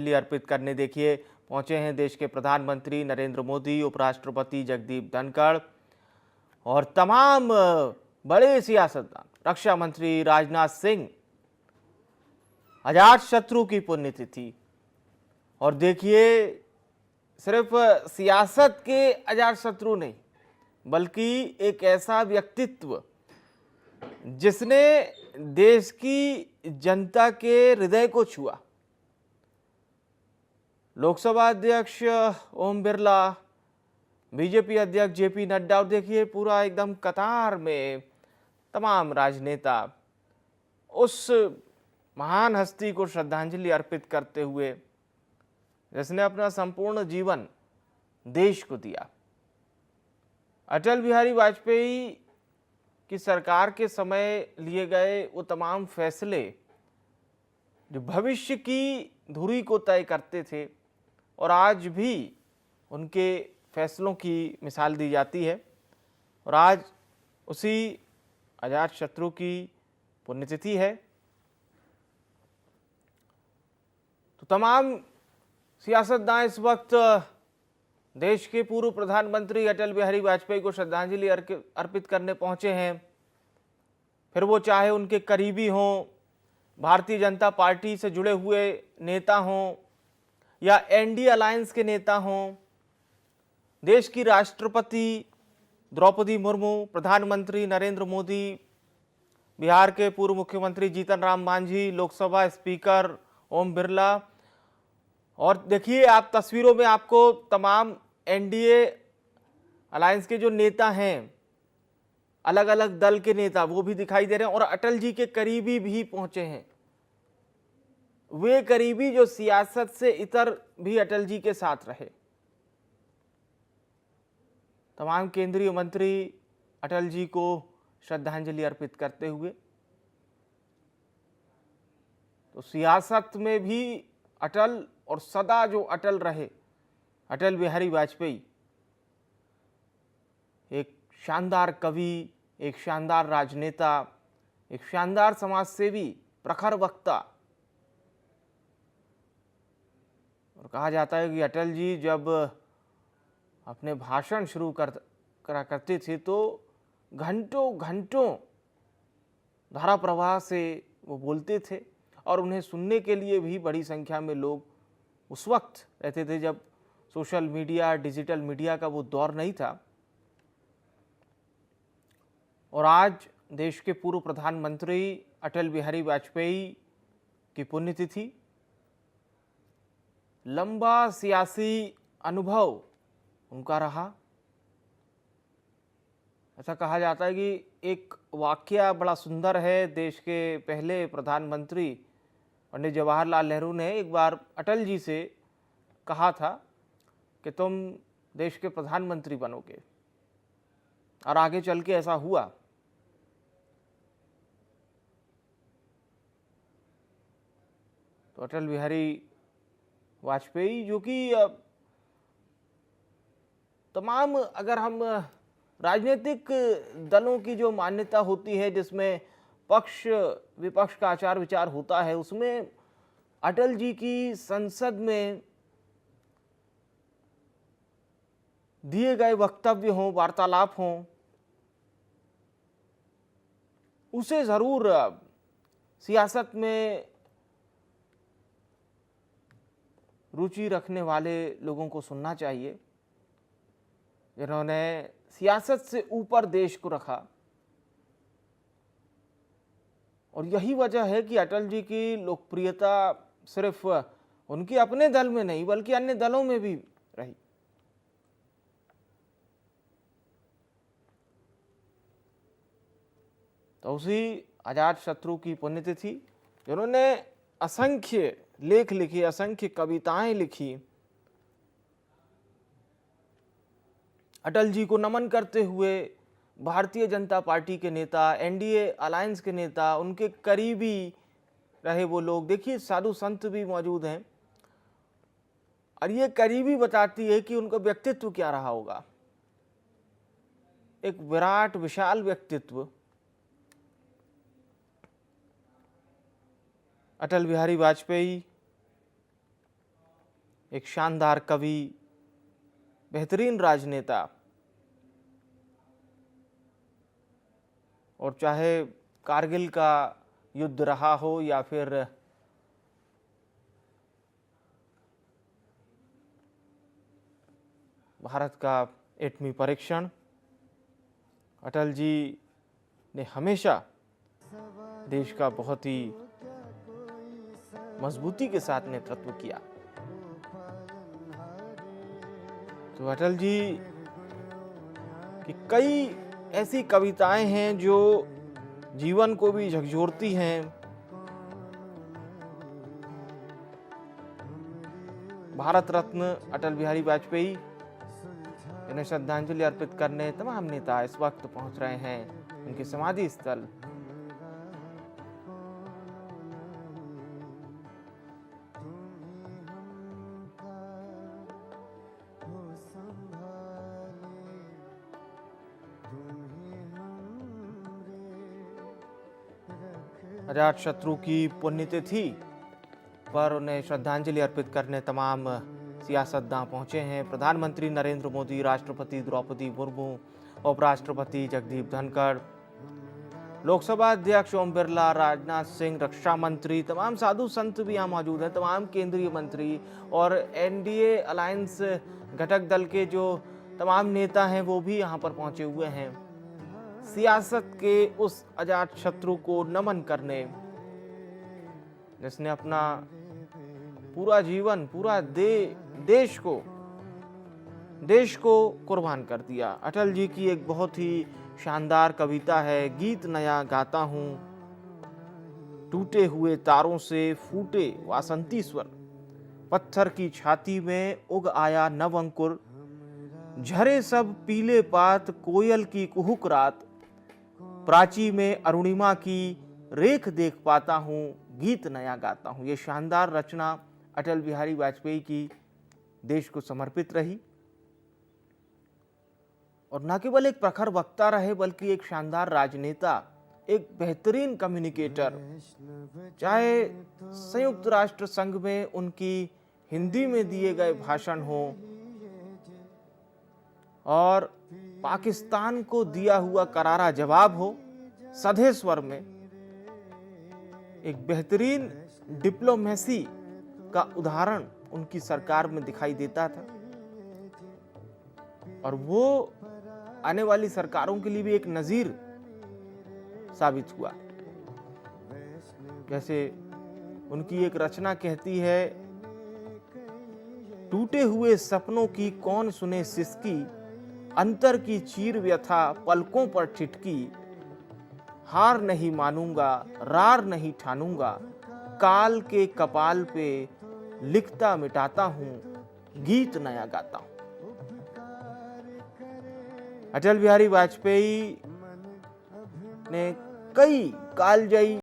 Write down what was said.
लिए अर्पित करने देखिए पहुंचे हैं देश के प्रधानमंत्री नरेंद्र मोदी, उपराष्ट्रपति जगदीप धनखड़ और तमाम बड़े सियासतदान। रक्षा मंत्री राजनाथ सिंह, अजातशत्रु की पुण्यतिथि। और देखिए सिर्फ सियासत के अजातशत्रु नहीं, बल्कि एक ऐसा व्यक्तित्व जिसने देश की जनता के हृदय को छुआ। लोकसभा अध्यक्ष ओम बिरला, बीजेपी अध्यक्ष जेपी नड्डा और देखिए पूरा एकदम कतार में तमाम राजनेता उस महान हस्ती को श्रद्धांजलि अर्पित करते हुए जिसने अपना संपूर्ण जीवन देश को दिया। अटल बिहारी वाजपेयी की सरकार के समय लिए गए वो तमाम फैसले जो भविष्य की धुरी को तय करते थे और आज भी उनके फैसलों की मिसाल दी जाती है। और आज उसी अजातशत्रु की पुण्यतिथि है। तो तमाम सियासतदान इस वक्त देश के पूर्व प्रधानमंत्री अटल बिहारी वाजपेयी को श्रद्धांजलि अर्पित करने पहुंचे हैं। फिर वो चाहे उनके करीबी हों, भारतीय जनता पार्टी से जुड़े हुए नेता हों या एनडीए अलायंस के नेता हों, देश की राष्ट्रपति द्रौपदी मुर्मू, प्रधानमंत्री नरेंद्र मोदी, बिहार के पूर्व मुख्यमंत्री जीतन राम मांझी, लोकसभा स्पीकर ओम बिरला। और देखिए आप तस्वीरों में आपको तमाम एनडीए अलायंस के जो नेता हैं, अलग अलग दल के नेता, वो भी दिखाई दे रहे हैं और अटल जी के करीबी भी पहुंचे हैं। वे करीबी जो सियासत से इतर भी अटल जी के साथ रहे। तमाम केंद्रीय मंत्री अटल जी को श्रद्धांजलि अर्पित करते हुए। तो सियासत में भी अटल और सदा जो अटल रहे अटल बिहारी वाजपेयी, एक शानदार कवि, एक शानदार राजनेता, एक शानदार समाजसेवी, प्रखर वक्ता। और कहा जाता है कि अटल जी जब अपने भाषण शुरू करा करते थे तो घंटों घंटों धारा प्रवाह से वो बोलते थे और उन्हें सुनने के लिए भी बड़ी संख्या में लोग उस वक्त रहते थे जब सोशल मीडिया, डिजिटल मीडिया का वो दौर नहीं था। और आज देश के पूर्व प्रधानमंत्री अटल बिहारी वाजपेयी की पुण्यतिथि। लंबा सियासी अनुभव उनका रहा। ऐसा कहा जाता है कि एक वाकया बड़ा सुंदर है। देश के पहले प्रधानमंत्री पंडित जवाहरलाल नेहरू ने एक बार अटल जी से कहा था कि तुम देश के प्रधानमंत्री बनोगे, और आगे चल के ऐसा हुआ। तो अटल बिहारी वाजपेयी जो कि तमाम, अगर हम राजनीतिक दलों की जो मान्यता होती है जिसमें पक्ष विपक्ष का आचार विचार होता है, उसमें अटल जी की संसद में दिए गए वक्तव्य हों, वार्तालाप हों, उसे जरूर सियासत में रुचि रखने वाले लोगों को सुनना चाहिए, जिन्होंने सियासत से ऊपर देश को रखा। और यही वजह है कि अटल जी की लोकप्रियता सिर्फ उनके अपने दल में नहीं बल्कि अन्य दलों में भी रही। तो उसी अजातशत्रु की पुण्यतिथि, जिन्होंने असंख्य लेख लिखे, असंख्य कविताएं लिखी, अटल जी को नमन करते हुए भारतीय जनता पार्टी के नेता, एनडीए अलायंस के नेता, उनके करीबी रहे वो लोग, देखिए साधु संत भी मौजूद हैं। और ये करीबी बताती है कि उनका व्यक्तित्व क्या रहा होगा। एक विराट विशाल व्यक्तित्व अटल बिहारी वाजपेयी, एक शानदार कवि, बेहतरीन राजनेता, और चाहे कारगिल का युद्ध रहा हो या फिर भारत का एटमी परीक्षण, अटल जी ने हमेशा देश का बहुत ही मजबूती के साथ नेतृत्व किया। तो अटल जी की कई ऐसी कविताएं हैं जो जीवन को भी झकझोरती हैं। भारत रत्न अटल बिहारी वाजपेयी, इन्हें श्रद्धांजलि अर्पित करने तमाम नेता इस वक्त पहुंच रहे हैं उनके समाधि स्थल। अजात शत्रु की पुण्यतिथि पर उन्हें श्रद्धांजलि अर्पित करने तमाम सियासतदान पहुंचे हैं। प्रधानमंत्री नरेंद्र मोदी, राष्ट्रपति द्रौपदी मुर्मू, उपराष्ट्रपति जगदीप धनखड़, लोकसभा अध्यक्ष ओम बिरला, राजनाथ सिंह, रक्षा मंत्री, तमाम साधु संत भी यहाँ मौजूद हैं, तमाम केंद्रीय मंत्री और एनडीए अलायंस घटक दल के जो तमाम नेता हैं वो भी यहाँ पर पहुंचे हुए हैं सियासत के उस अजात शत्रु को नमन करने, जिसने अपना पूरा जीवन, पूरा देश को कुर्बान कर दिया। अटल जी की एक बहुत ही शानदार कविता है, गीत नया गाता हूं, टूटे हुए तारों से फूटे वासंती स्वर, पत्थर की छाती में उग आया नव अंकुर, झरे सब पीले पात, कोयल की कुहुक रात, प्राची में अरुणिमा की रेख देख पाता हूं, गीत नया गाता हूं। ये शानदार रचना अटल बिहारी वाजपेयी की देश को समर्पित रही और न केवल एक प्रखर वक्ता रहे बल्कि एक शानदार राजनेता, एक बेहतरीन कम्युनिकेटर। चाहे संयुक्त राष्ट्र संघ में उनकी हिंदी में दिए गए भाषण हो और पाकिस्तान को दिया हुआ करारा जवाब हो, सधे स्वर में एक बेहतरीन डिप्लोमेसी का उदाहरण उनकी सरकार में दिखाई देता था और वो आने वाली सरकारों के लिए भी एक नजीर साबित हुआ। जैसे उनकी एक रचना कहती है, टूटे हुए सपनों की कौन सुने सिसकी, अंतर की चीर व्यथा पलकों पर छिटकी, हार नहीं मानूंगा, रार नहीं ठानूंगा, काल के कपाल पे लिखता मिटाता हूं, गीत नया गाता हूं। अटल बिहारी वाजपेयी ने कई कालजयी